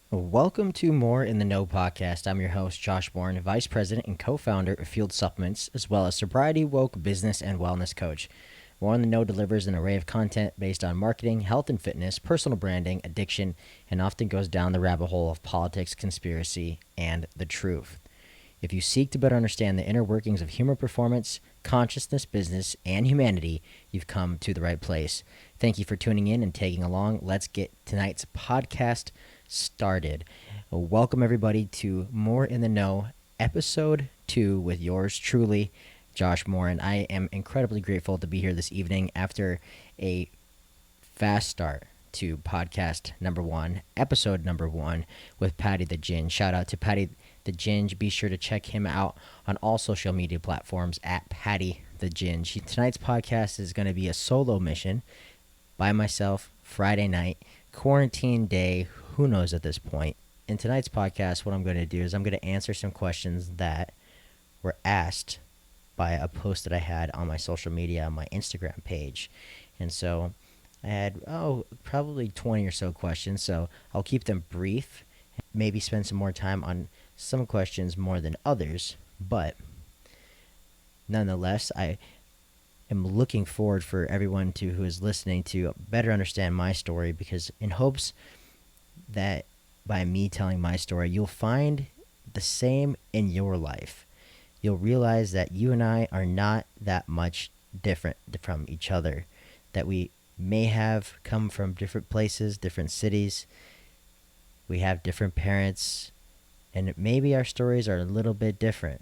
Welcome to Mor-In the Know podcast. I'm your host, Josh Bourne, Vice President and co-founder of Field Supplements, as well as sobriety, woke, business, and wellness coach. Mor-In the Know delivers an array of content based on marketing, health and fitness, personal branding, addiction, and often goes down the rabbit hole of politics, conspiracy, and the truth. If you seek to better understand the inner workings of human performance, consciousness, business, and humanity, you've come to the right place. Thank you for tuning in and tagging along. Let's get tonight's podcast started. Welcome, everybody, to Mor-In the Know, episode 2 with yours truly, Josh Moore. And I am incredibly grateful to be here this evening after a fast start to podcast number 1, episode number 1 with Patty the Ginge. Shout out to Patty the Ginge. Be sure to check him out on all social media platforms at Patty the Ginge. Tonight's podcast is going to be a solo mission by myself, Friday night, quarantine day, who knows at this point. In tonight's podcast, what I'm going to do is I'm going to answer some questions that were asked by a post that I had on my social media, on my Instagram page. And so I had, probably 20 or so questions, so I'll keep them brief, maybe spend some more time on some questions more than others, but nonetheless, I am looking forward for everyone who is listening to better understand my story, because in hopes that by me telling my story, you'll find the same in your life. You'll realize that you and I are not that much different from each other, that we may have come from different places, different cities. We have different parents, and maybe our stories are a little bit different.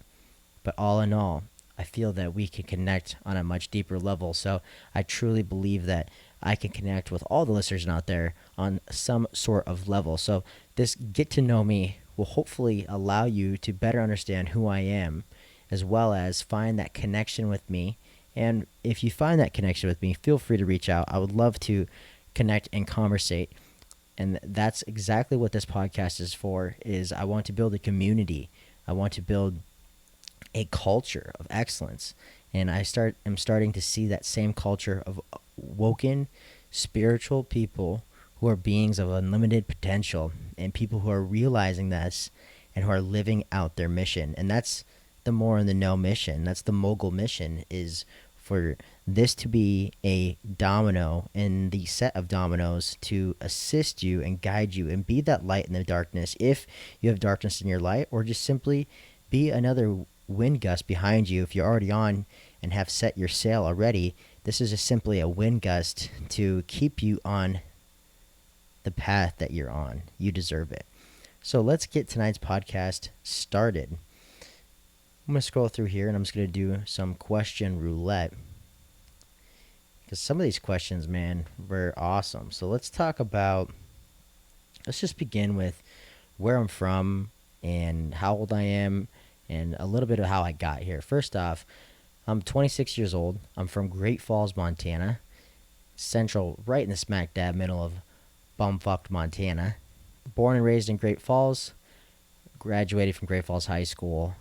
But all in all, I feel that we can connect on a much deeper level. So I truly believe that I can connect with all the listeners out there on some sort of level. So this get to know me will hopefully allow you to better understand who I am, as well as find that connection with me. And if you find that connection with me, feel free to reach out. I would love to connect and conversate. And that's exactly what this podcast is for, is I want to build a community. I want to build a culture of excellence. And I'm starting to see that same culture of woken, spiritual people who are beings of unlimited potential, and people who are realizing this and who are living out their mission. And that's the Mor-In the Know mission. That's the mogul mission, is for this to be a domino in the set of dominoes to assist you and guide you and be that light in the darkness if you have darkness in your light, or just simply be another wind gust behind you if you're already on and have set your sail already. This is just simply a wind gust to keep you on the path that you're on. You deserve it. So let's get tonight's podcast started. I'm going to scroll through here and I'm just going to do some question roulette, because some of these questions, man, were awesome. So let's just begin with where I'm from and how old I am and a little bit of how I got here. First off, I'm 26 years old. I'm from Great Falls, Montana, central, right in the smack dab middle of bumfucked Montana. Born and raised in Great Falls, graduated from Great Falls High School,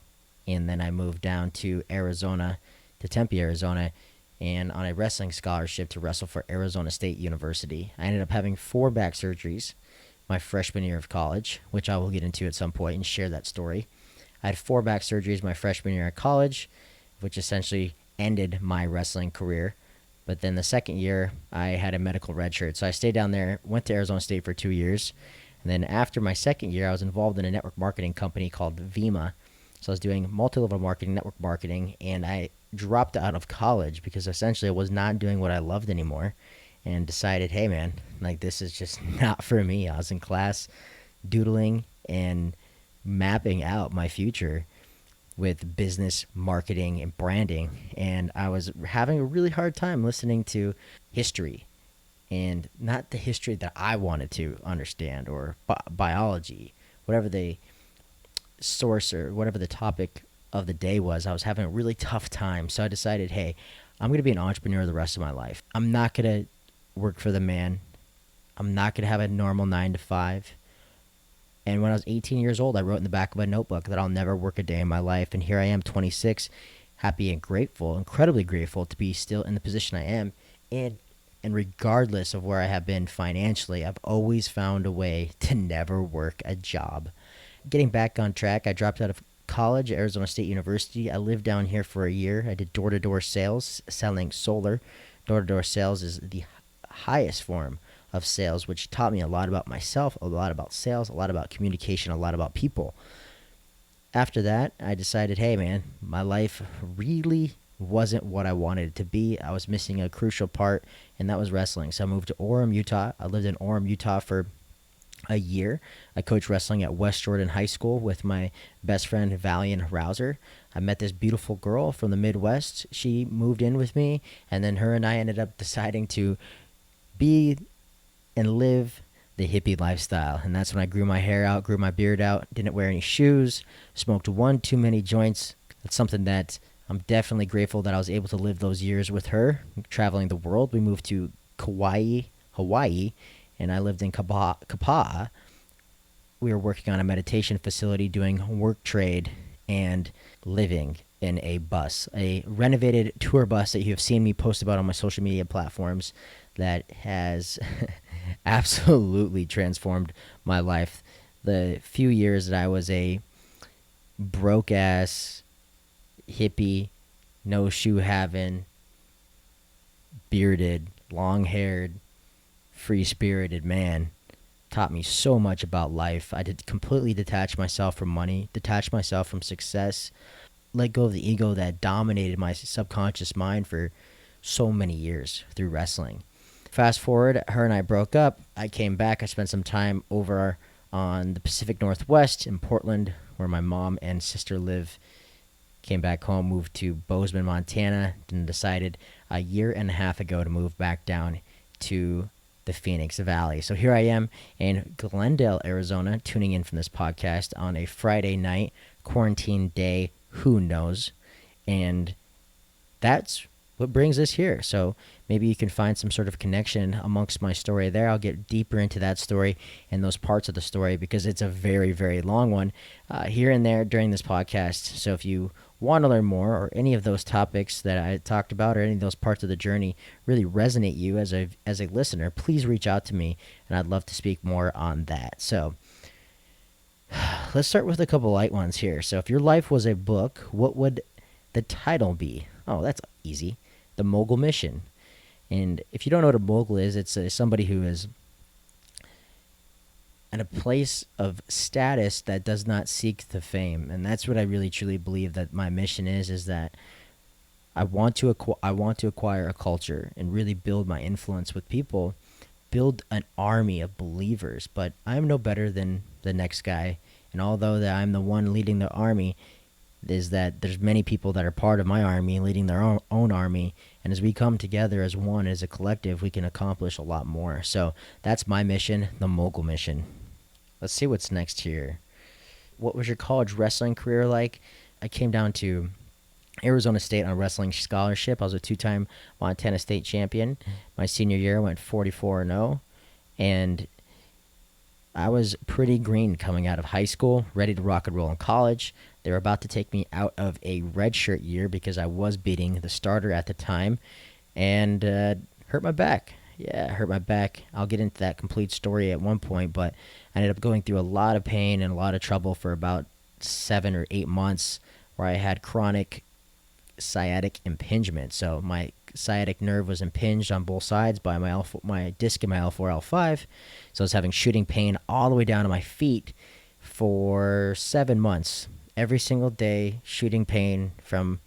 and then I moved down to Arizona, to Tempe, Arizona, and on a wrestling scholarship to wrestle for Arizona State University. I ended up having 4 back surgeries my freshman year of college, which I will get into at some point and share that story. I had 4 back surgeries my freshman year of college, which essentially ended my wrestling career. But then the second year, I had a medical red shirt. So I stayed down there, went to Arizona State for 2 years. And then after my second year, I was involved in a network marketing company called Vima. So I was doing multi-level marketing, network marketing, and I dropped out of college because essentially I was not doing what I loved anymore, and decided, hey man, like this is just not for me. I was in class doodling and mapping out my future with business, marketing, and branding, and I was having a really hard time listening to history, and not the history that I wanted to understand, or biology, whatever the source or whatever the topic of the day was. I was having a really tough time, so I decided, hey, I'm going to be an entrepreneur the rest of my life. I'm not going to work for the man. I'm not going to have a normal 9 to 5. And when I was 18 years old, I wrote in the back of a notebook that I'll never work a day in my life. And here I am, 26, happy and grateful, incredibly grateful to be still in the position I am, and And regardless of where I have been financially, I've always found a way to never work a job. Getting back on track, I dropped out of college at Arizona State University. I lived down here for a year. I did door to door sales, selling solar. Door to door sales is the highest form of sales, which taught me a lot about myself, a lot about sales, a lot about communication, a lot about people. After that, I decided, hey man, my life really wasn't what I wanted it to be. I was missing a crucial part, and that was wrestling. So I moved to Orem, Utah. I lived in Orem, Utah for a year. I coached wrestling at West Jordan High School with my best friend, Valian Rouser. I met this beautiful girl from the Midwest. She moved in with me, and then her and I ended up deciding to be and live the hippie lifestyle. And that's when I grew my hair out, grew my beard out, didn't wear any shoes, smoked one too many joints. That's something that I'm definitely grateful that I was able to live those years with her, traveling the world. We moved to Kauai, Hawaii, and I lived in Kapa'a. We were working on a meditation facility, doing work trade, and living in a bus, a renovated tour bus that you have seen me post about on my social media platforms that has absolutely transformed my life. The few years that I was a broke ass hippie, no shoe having, bearded, long haired, free spirited man taught me so much about life. I did completely detach myself from money, detach myself from success, let go of the ego that dominated my subconscious mind for so many years through wrestling. Fast forward, her and I broke up. I came back. I spent some time over on the Pacific Northwest in Portland, where my mom and sister live. Came back home, moved to Bozeman, Montana, and decided a year and a half ago to move back down to the Phoenix Valley. So here I am in Glendale, Arizona, tuning in from this podcast on a Friday night, quarantine day, who knows? And that's what brings us here. So maybe you can find some sort of connection amongst my story there. I'll get deeper into that story and those parts of the story because it's a very, very long one here and there during this podcast. So if you want to learn more or any of those topics that I talked about or any of those parts of the journey really resonate you as a listener, please reach out to me and I'd love to speak more on that. So let's start with a couple light ones here. So if your life was a book, what would the title be? Oh, that's easy. The Mogul Mission. And if you don't know what a mogul is, it's somebody who is at a place of status that does not seek the fame. And that's what I really truly believe that my mission is that I want to acquire a culture and really build my influence with people, build an army of believers. But I'm no better than the next guy. And although that I'm the one leading the army, is that there's many people that are part of my army leading their own army, and as we come together as one, as a collective, we can accomplish a lot more. So that's my mission, the Mogul Mission. Let's see what's next here. What was your college wrestling career like? I came down to Arizona State on a wrestling scholarship. I was a two-time Montana State champion. My senior year I went 44-0, and I was pretty green coming out of high school, ready to rock and roll in college. They were about to take me out of a redshirt year because I was beating the starter at the time and hurt my back. Yeah, hurt my back. I'll get into that complete story at one point, but I ended up going through a lot of pain and a lot of trouble for about 7 or 8 months where I had chronic sciatic impingement. So my sciatic nerve was impinged on both sides by my disc in my L4, L5. So I was having shooting pain all the way down to my feet for 7 months. Every single day, shooting pain from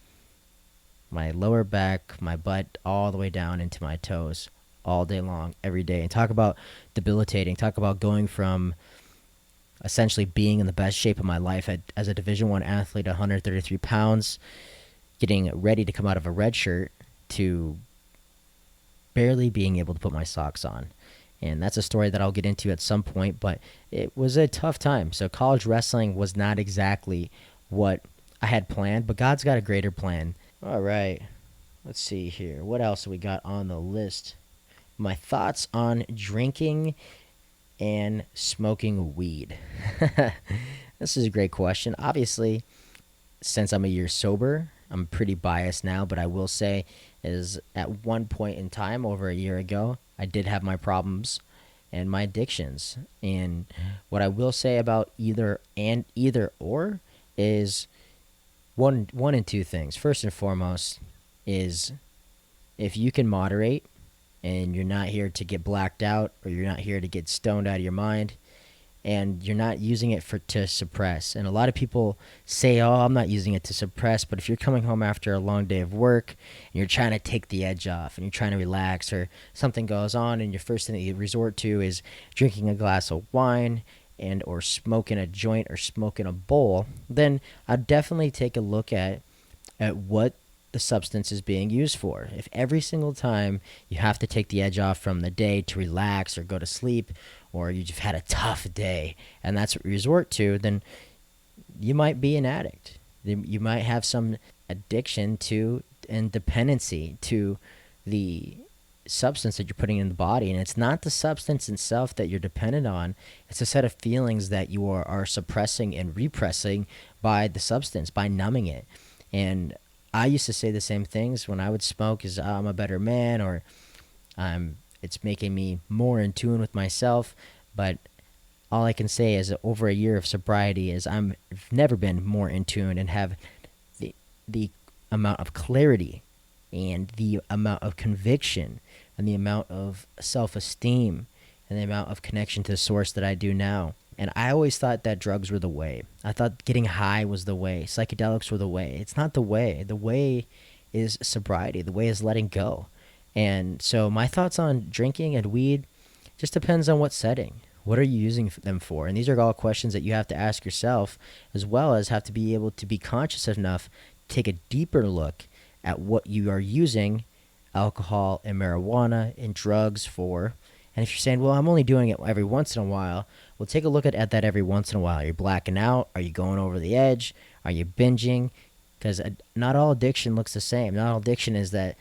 my lower back, my butt, all the way down into my toes all day long, every day. And talk about debilitating. Talk about going from essentially being in the best shape of my life as a Division I athlete, 133 pounds, getting ready to come out of a red shirt, to barely being able to put my socks on. And that's a story that I'll get into at some point, but it was a tough time. So college wrestling was not exactly what I had planned, but God's got a greater plan. All right, let's see here. What else we got on the list? My thoughts on drinking and smoking weed. This is a great question. Obviously, since I'm a year sober, I'm pretty biased now, but I will say is at one point in time over a year ago, I did have my problems and my addictions. And what I will say about either or is one and two things. First and foremost is if you can moderate and you're not here to get blacked out or you're not here to get stoned out of your mind and you're not using it to suppress. And a lot of people say, "Oh, I'm not using it to suppress," but if you're coming home after a long day of work and you're trying to take the edge off and you're trying to relax, or something goes on and your first thing that you resort to is drinking a glass of wine and or smoking a joint or smoking a bowl, then I'd definitely take a look at what the substance is being used for. If every single time you have to take the edge off from the day to relax or go to sleep, or you've had a tough day and that's what you resort to, then you might be an addict. You might have some addiction to and dependency to the substance that you're putting in the body. And it's not the substance itself that you're dependent on, it's a set of feelings that you are suppressing and repressing by the substance, by numbing it. And I used to say the same things when I would smoke, is I'm a better man, or it's making me more in tune with myself. But all I can say is that over a year of sobriety is I've never been more in tune and have the amount of clarity and the amount of conviction and the amount of self-esteem and the amount of connection to the source that I do now. And I always thought that drugs were the way. I thought getting high was the way. Psychedelics were the way. It's not the way. The way is sobriety. The way is letting go. And so my thoughts on drinking and weed just depends on what setting. What are you using them for? And these are all questions that you have to ask yourself, as well as have to be able to be conscious enough to take a deeper look at what you are using alcohol and marijuana and drugs for. And if you're saying, well, I'm only doing it every once in a while, well, take a look at that every once in a while. Are you blacking out? Are you going over the edge? Are you binging? Because not all addiction looks the same. Not all addiction is that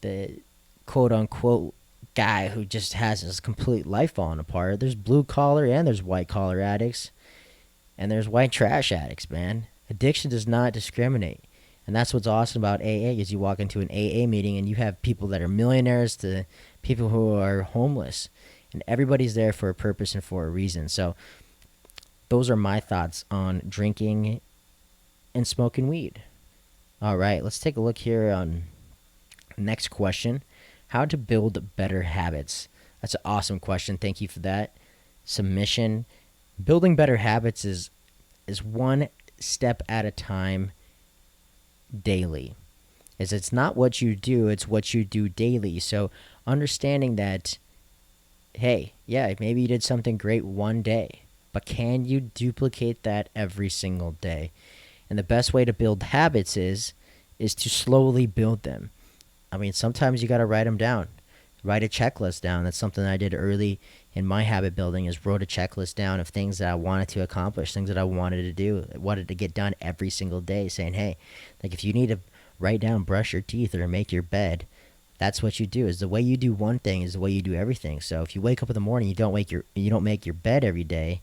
the quote-unquote guy who just has his complete life falling apart. There's blue-collar and there's white-collar addicts. And there's white trash addicts, man. Addiction does not discriminate. And that's what's awesome about AA is you walk into an AA meeting and you have people that are millionaires to people who are homeless. And everybody's there for a purpose and for a reason. So those are my thoughts on drinking and smoking weed. All right, let's take a look here on next question. How to build better habits. That's an awesome question. Thank you for that submission. Building better habits is one step at a time daily. It's not what you do, it's what you do daily. So understanding that, hey, yeah, maybe you did something great one day, but can you duplicate that every single day? And the best way to build habits is to slowly build them. I mean, sometimes you got to write them down. Write a checklist down. That's something I did early in my habit building, is wrote a checklist down of things that I wanted to accomplish, things that I wanted to do, wanted to get done every single day, saying, hey, like if you need to write down brush your teeth or make your bed, that's what you do. Is the way you do one thing is the way you do everything. So if you wake up in the morning, you don't make your bed every day,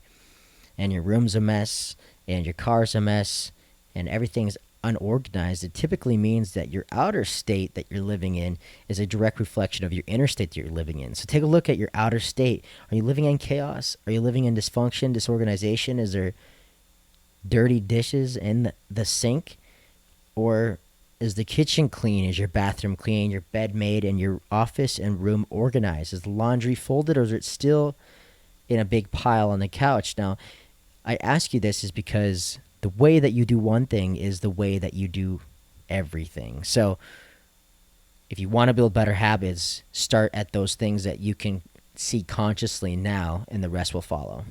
and your room's a mess, and your car's a mess, and everything's unorganized, it typically means that your outer state that you're living in is a direct reflection of your inner state that you're living in. So take a look at your outer state. Are you living in chaos? Are you living in dysfunction, disorganization? Is there dirty dishes in the sink? Or is the kitchen clean? Is your bathroom clean? Your bed made? And your office and room organized? Is the laundry folded, or is it still in a big pile on the couch? Now, I ask you this is because the way that you do one thing is the way that you do everything. So if you want to build better habits, start at those things that you can see consciously now, and the rest will follow.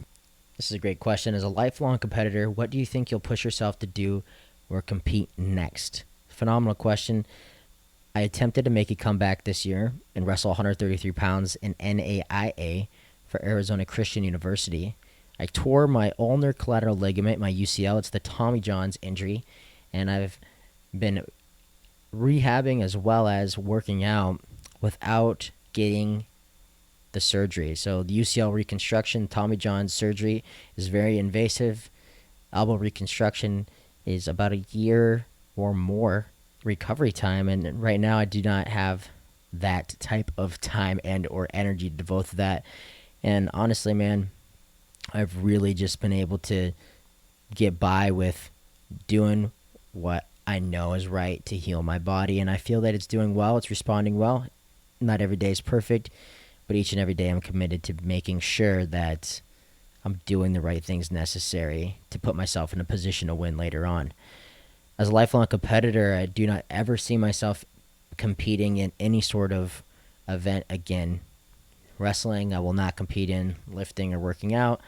This is a great question. As a lifelong competitor, what do you think you'll push yourself to do or compete next? Phenomenal question. I attempted to make a comeback this year and wrestle 133 pounds in NAIA for Arizona Christian University. I tore my ulnar collateral ligament, my UCL. It's the Tommy John's injury, and I've been rehabbing as well as working out without getting the surgery. So the UCL reconstruction, Tommy John's surgery is very invasive. Elbow reconstruction is about a year or more recovery time, and right now I do not have that type of time and or energy to devote to that. And honestly, man, I've really just been able to get by with doing what I know is right to heal my body, and I feel that it's doing well. It's responding well. Not every day is perfect, but each and every day I'm committed to making sure that I'm doing the right things necessary to put myself in a position to win later on. As a lifelong competitor, I do not ever see myself competing in any sort of event again. Wrestling, I will not compete in. Lifting or working out,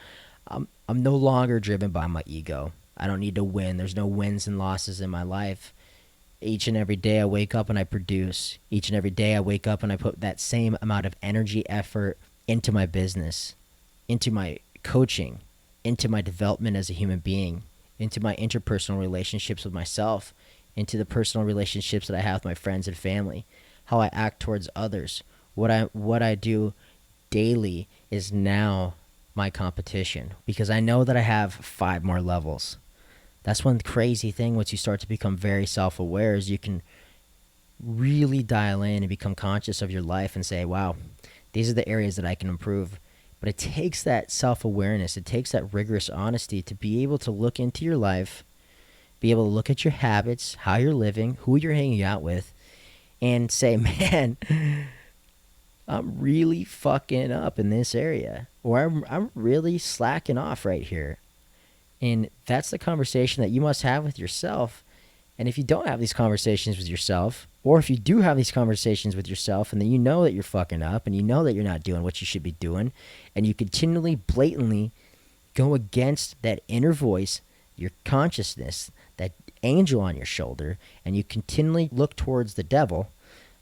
I'm no longer driven by my ego. I don't need to win. There's no wins and losses in my life. Each and every day I wake up and I produce. Each and every day I wake up and I put that same amount of energy, effort into my business, into my coaching, into my development as a human being, into my interpersonal relationships with myself, into the personal relationships that I have with my friends and family, how I act towards others. What I do daily is now my competition, because I know that I have 5 more levels. That's one crazy thing once you start to become very self-aware, is you can really dial in and become conscious of your life and say, wow, these are the areas that I can improve. But it takes that self-awareness, it takes that rigorous honesty to be able to look into your life, be able to look at your habits, how you're living, who you're hanging out with, and say, man, I'm really fucking up in this area, or I'm really slacking off right here. And that's the conversation that you must have with yourself. And if you don't have these conversations with yourself, or if you do have these conversations with yourself and then you know that you're fucking up and you know that you're not doing what you should be doing, and you continually, blatantly go against that inner voice, your consciousness, that angel on your shoulder, and you continually look towards the devil.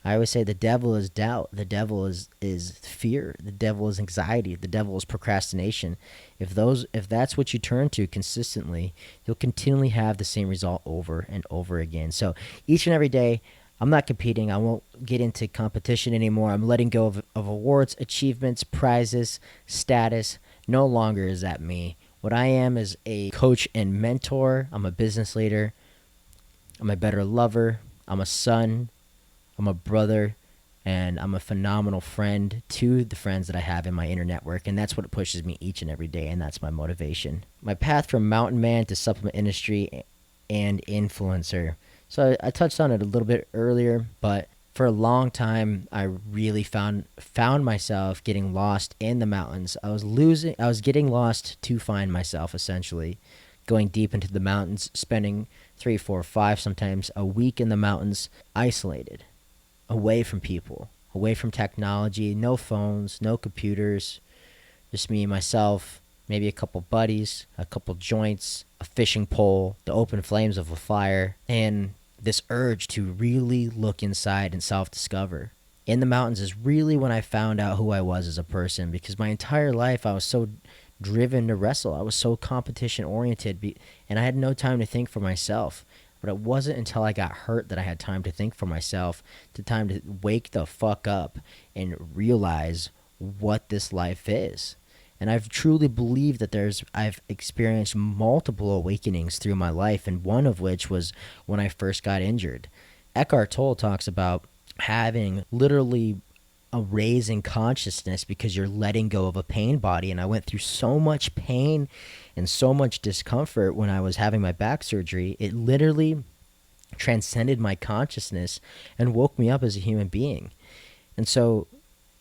I always say the devil is doubt. The devil is fear. The devil is anxiety. The devil is procrastination. If that's what you turn to consistently, you'll continually have the same result over and over again. So each and every day, I'm not competing. I won't get into competition anymore. I'm letting go of awards, achievements, prizes, status. No longer is that me. What I am is a coach and mentor. I'm a business leader. I'm a better lover. I'm a son. I'm a brother, and I'm a phenomenal friend to the friends that I have in my inner network, and that's what pushes me each and every day, and that's my motivation. My path from mountain man to supplement industry and influencer. So I touched on it a little bit earlier, but for a long time, I really found myself getting lost in the mountains. I was getting lost to find myself, essentially, going deep into the mountains, spending 3, 4, 5, sometimes a week in the mountains, isolated, away from people, away from technology, no phones, no computers, just me and myself, maybe a couple buddies, a couple joints, a fishing pole, the open flames of a fire, and this urge to really look inside and self-discover. In the mountains is really when I found out who I was as a person, because my entire life I was so driven to wrestle. I was so competition oriented, and I had no time to think for myself. But it wasn't until I got hurt that I had time to think for myself, time to wake the fuck up and realize what this life is. And I've truly believed that I've experienced multiple awakenings through my life, and one of which was when I first got injured. Eckhart Tolle talks about having literally a raise in consciousness because you're letting go of a pain body. And I went through so much pain and so much discomfort when I was having my back surgery. It literally transcended my consciousness and woke me up as a human being. And so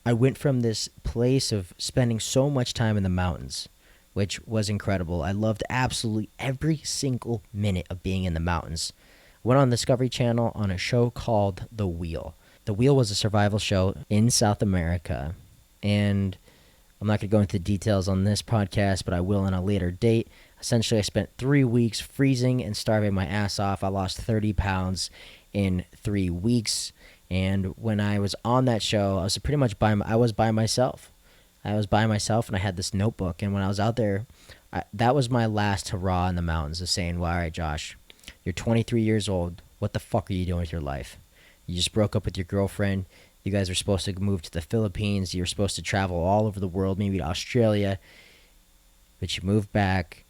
I went from this place of spending so much time in the mountains, which was incredible. I loved absolutely every single minute of being in the mountains. Went on Discovery Channel on a show called The Wheel. The Wheel was a survival show in South America, and I'm not going to go into details on this podcast, but I will on a later date. Essentially, I spent 3 weeks freezing and starving my ass off. I lost 30 pounds in 3 weeks, and when I was on that show, I was pretty much by myself. I was by myself, and I had this notebook, and when I was out there, that was my last hurrah in the mountains, of saying, well, all right, Josh, you're 23 years old. What the fuck are you doing with your life? You just broke up with your girlfriend. You guys were supposed to move to the Philippines. You were supposed to travel all over the world, maybe to Australia. But you moved back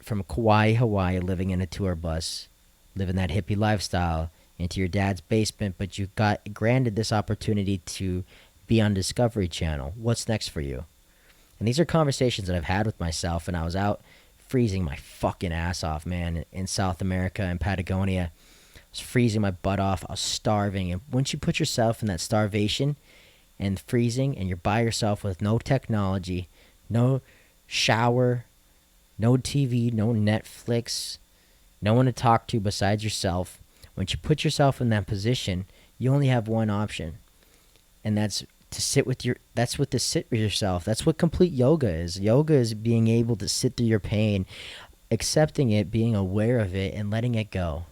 from Kauai, Hawaii, living in a tour bus, living that hippie lifestyle. into your dad's basement, but you got granted this opportunity to be on Discovery Channel. What's next for you? And these are conversations that I've had with myself, and I was out freezing my fucking ass off, man, in South America and Patagonia. I was freezing my butt off. I was starving. And once you put yourself in that starvation and freezing, and you're by yourself with no technology, no shower, no TV, no Netflix, no one to talk to besides yourself. Once you put yourself in that position, you only have one option, and that's to sit with yourself. That's what complete yoga is. Yoga is being able to sit through your pain, accepting it, being aware of it, and letting it go.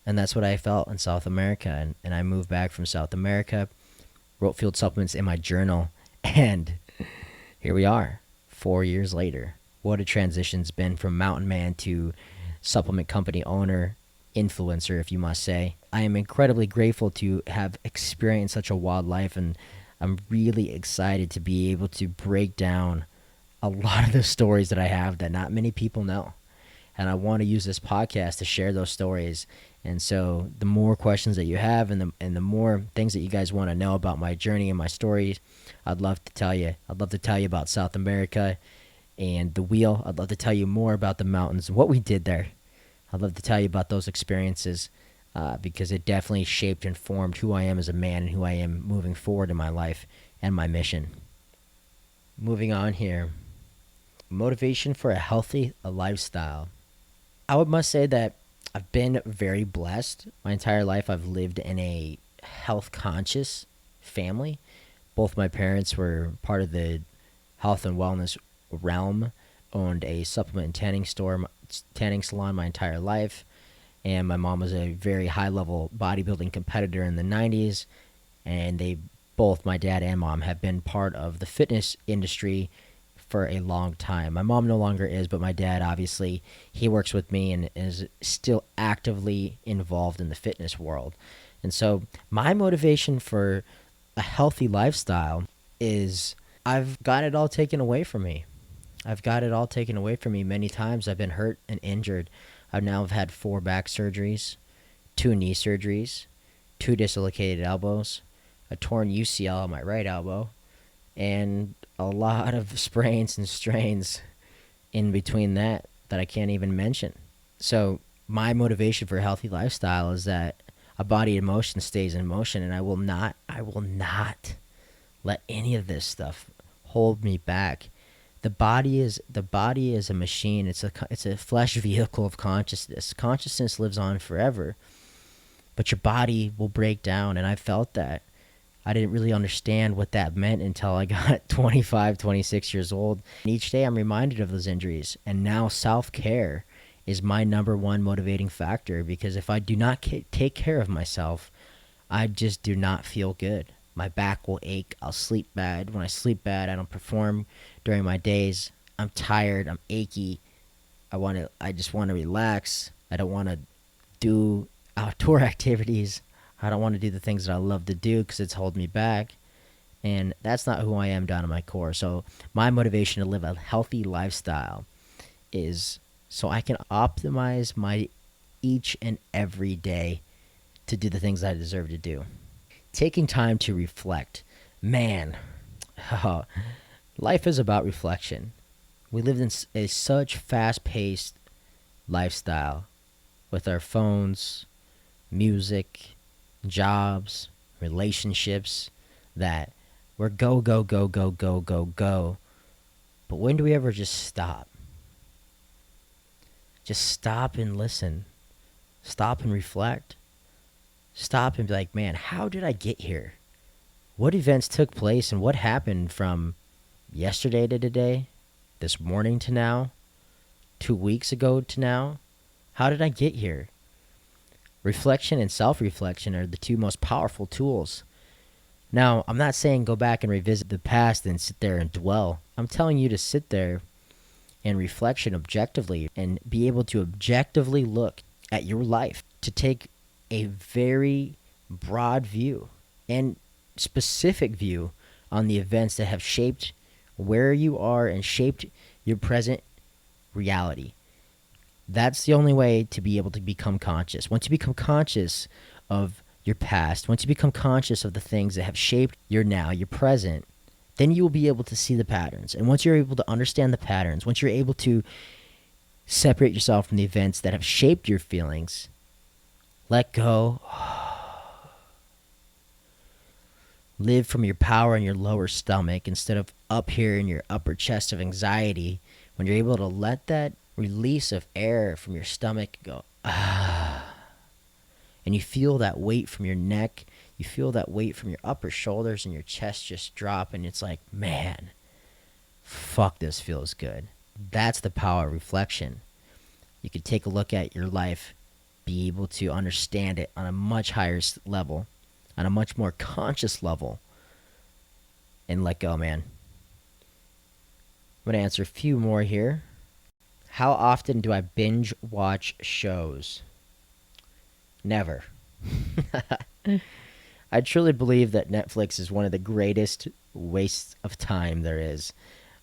And that's what I felt in South America. And I moved back from South America, wrote field supplements in my journal, and here we are 4 years later. What a transition's been from mountain man to supplement company owner, influencer, if you must say. I am incredibly grateful to have experienced such a wild life, and I'm really excited to be able to break down a lot of the stories that I have that not many people know. And I want to use this podcast to share those stories. And so the more questions that you have, and the more things that you guys want to know about my journey and my stories, I'd love to tell you. I'd love to tell you about South America and the wheel. I'd love to tell you more about the mountains and what we did there. I'd love to tell you about those experiences because it definitely shaped and formed who I am as a man and who I am moving forward in my life and my mission. Moving on here. Motivation for a healthy lifestyle. I must say that I've been very blessed. My entire life I've lived in a health-conscious family. Both my parents were part of the health and wellness realm, owned a supplement and tanning salon my entire life, and my mom was a very high-level bodybuilding competitor in the 90s, and both my dad and mom have been part of the fitness industry for a long time. My mom no longer is, but my dad, obviously, he works with me and is still actively involved in the fitness world. And so my motivation for a healthy lifestyle is I've got it all taken away from me. I've got it all taken away from me many times. I've been hurt and injured. I now have had 4 back surgeries, 2 knee surgeries, 2 dislocated elbows, a torn UCL on my right elbow, and a lot of sprains and strains in between that I can't even mention. So my motivation for a healthy lifestyle is that a body in motion stays in motion, and I will not let any of this stuff hold me back. The body is a machine. It's a flesh vehicle of consciousness. Consciousness lives on forever, but your body will break down, and I felt that. I didn't really understand what that meant until I got 25, 26 years old. And each day I'm reminded of those injuries. And now self-care is my number one motivating factor, because if I do not take care of myself, I just do not feel good. My back will ache. I'll sleep bad. When I sleep bad, I don't perform during my days. I'm tired. I'm achy. I just want to relax. I don't want to do outdoor activities. I don't want to do the things that I love to do because it's holding me back. And that's not who I am down in my core. So my motivation to live a healthy lifestyle is so I can optimize my each and every day to do the things I deserve to do. Taking time to reflect. Man, life is about reflection. We live in such fast-paced lifestyle with our phones, music, jobs, relationships, that we're go, go, go, go, go, go, go. But when do we ever just stop? Just stop and listen. Stop and reflect. Stop and be like, man, how did I get here? What events took place and what happened from yesterday to today, this morning to now, 2 weeks ago to now? How did I get here? Reflection and self-reflection are the 2 most powerful tools. Now, I'm not saying go back and revisit the past and sit there and dwell. I'm telling you to sit there and reflection objectively and be able to objectively look at your life, to take a very broad view and specific view on the events that have shaped where you are and shaped your present reality. That's the only way to be able to become conscious. Once you become conscious of your past, once you become conscious of the things that have shaped your now, your present, then you will be able to see the patterns. And once you're able to understand the patterns, once you're able to separate yourself from the events that have shaped your feelings, let go, live from your power in your lower stomach instead of up here in your upper chest of anxiety. When you're able to let that release of air from your stomach go, and you feel that weight from your neck, you feel that weight from your upper shoulders and your chest just drop, and it's like, man, fuck, this feels good. That's the power of reflection. You could take a look at your life, be able to understand it on a much higher level, on a much more conscious level, and let go, man. I'm going to answer a few more here. How often do I binge watch shows? Never. I truly believe that Netflix is one of the greatest wastes of time there is.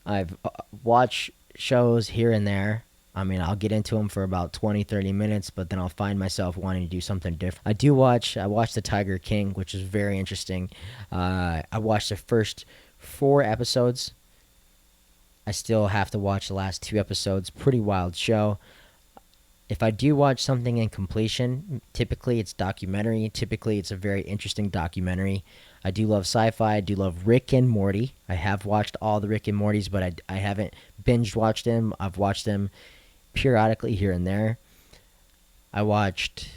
I've watched shows here and there. I mean, I'll get into them for about 20, 30 minutes, but then I'll find myself wanting to do something different. I watched The Tiger King, which is very interesting. I watched the first 4 episodes. I still have to watch the last 2 episodes. Pretty wild show. If I do watch something in completion, typically it's documentary. Typically it's a very interesting documentary. I do love sci-fi. I do love Rick and Morty. I have watched all the Rick and Mortys, but I haven't binge watched them. I've watched them periodically here and there. I watched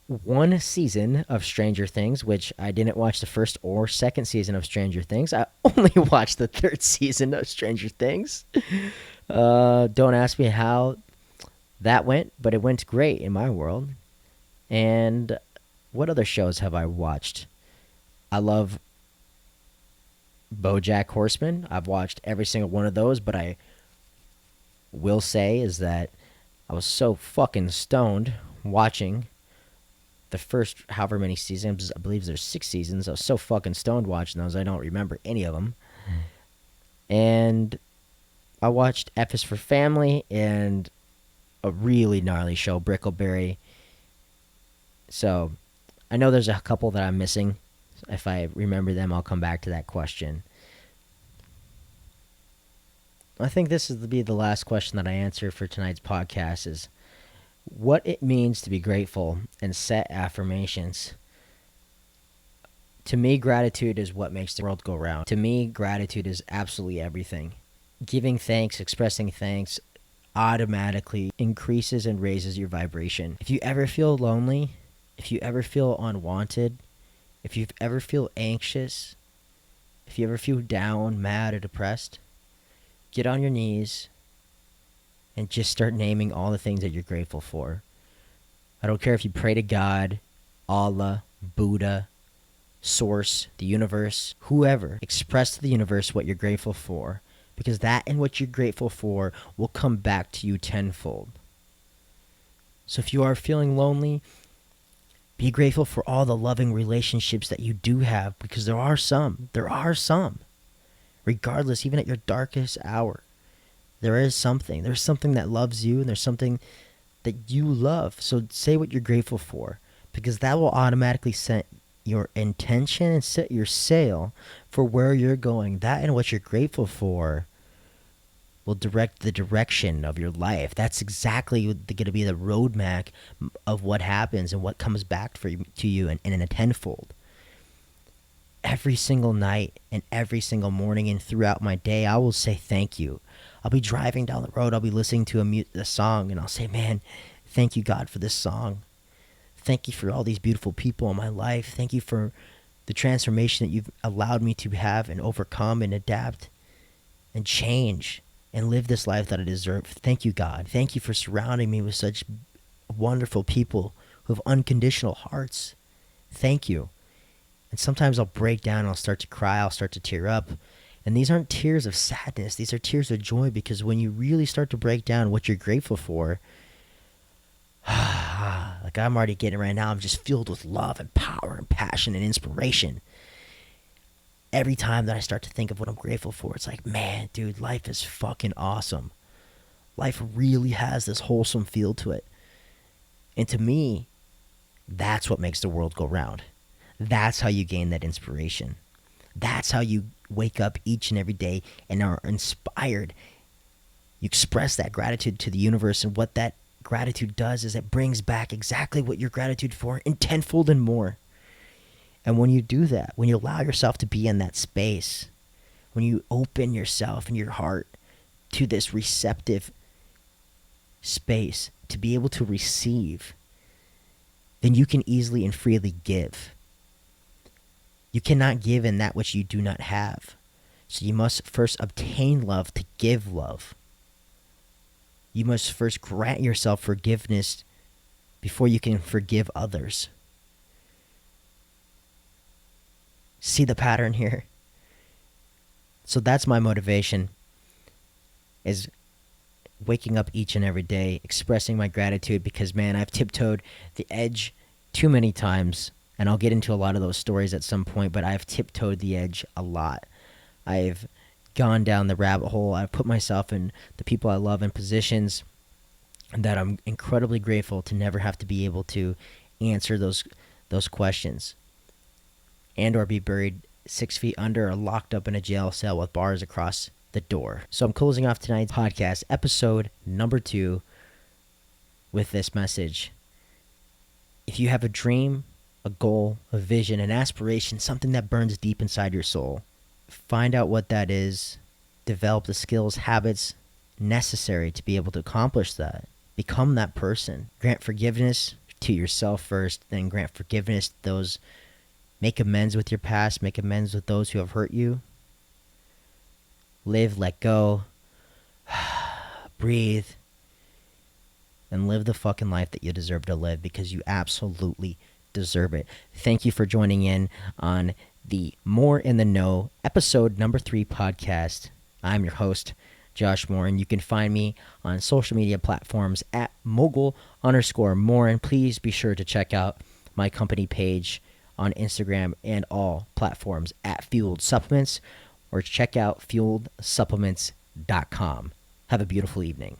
1 season of Stranger Things, which I didn't watch the first or second season of Stranger Things. I only watched the 3rd season of Stranger Things. Don't ask me how that went, but it went great in my world. And what other shows have I watched? I love BoJack Horseman. I've watched every single one of those, but I will say is that I was so fucking stoned watching the first however many seasons. I believe there's 6 seasons. I was so fucking stoned watching those, I don't remember any of them. And I watched F is for Family and a really gnarly show, Brickleberry. So I know there's a couple that I'm missing. If I remember them, I'll come back to that question. I think this is to be the last question that I answer for tonight's podcast is what it means to be grateful and set affirmations. To me, gratitude is what makes the world go round. To me, gratitude is absolutely everything. Giving thanks, expressing thanks automatically increases and raises your vibration. If you ever feel lonely, if you ever feel unwanted, if you ever feel anxious, if you ever feel down, mad, or depressed, get on your knees and just start naming all the things that you're grateful for. I don't care if you pray to God, Allah, Buddha, Source, the universe, whoever. Express to the universe what you're grateful for, because that and what you're grateful for will come back to you tenfold. So if you are feeling lonely, be grateful for all the loving relationships that you do have, because there are some. There are some. Regardless, even at your darkest hour, there is something. There's something that loves you, and there's something that you love. So say what you're grateful for, because that will automatically set your intention and set your sail for where you're going. That and what you're grateful for will direct the direction of your life. That's exactly going to be the roadmap of what happens and what comes back to you in a tenfold. Every single night and every single morning and throughout my day, I will say thank you. I'll be driving down the road. I'll be listening to a song, and I'll say, man, thank you, God, for this song. Thank you for all these beautiful people in my life. Thank you for the transformation that you've allowed me to have and overcome and adapt and change and live this life that I deserve. Thank you, God. Thank you for surrounding me with such wonderful people who have unconditional hearts. Thank you. And sometimes I'll break down and I'll start to cry. I'll start to tear up. And these aren't tears of sadness. These are tears of joy, because when you really start to break down what you're grateful for, like I'm already getting right now, I'm just filled with love and power and passion and inspiration. Every time that I start to think of what I'm grateful for, it's like, man, dude, life is fucking awesome. Life really has this wholesome feel to it. And to me, that's what makes the world go round. That's how you gain that inspiration. That's how you wake up each and every day and are inspired. You express that gratitude to the universe, and what that gratitude does is it brings back exactly what you're gratitude for, and tenfold and more. And when you do that, when you allow yourself to be in that space, when you open yourself and your heart to this receptive space to be able to receive, then you can easily and freely give. You cannot give in that which you do not have. So you must first obtain love to give love. You must first grant yourself forgiveness before you can forgive others. See the pattern here? So that's my motivation, is waking up each and every day, expressing my gratitude, because, man, I've tiptoed the edge too many times, and I'll get into a lot of those stories at some point, but I've tiptoed the edge a lot. I've gone down the rabbit hole. I've put myself and the people I love in positions that I'm incredibly grateful to never have to be able to answer those questions, and or be buried 6 feet under or locked up in a jail cell with bars across the door. So I'm closing off tonight's podcast, episode number 2, with this message. If you have a dream, a goal, a vision, an aspiration, something that burns deep inside your soul, find out what that is, develop the skills, habits necessary to be able to accomplish that. Become that person. Grant forgiveness to yourself first, then grant forgiveness to those. Make amends with your past. Make amends with those who have hurt you. Live, let go, breathe, and live the fucking life that you deserve to live, because you absolutely deserve it. Thank you for joining in on the Mor-In the Know, episode number 3 podcast. I'm your host, Josh Mor-In. You can find me on social media platforms at mogul_Mor-In. Please be sure to check out my company page on Instagram and all platforms at Fueled Supplements, or check out fueledsupplements.com. Have a beautiful evening.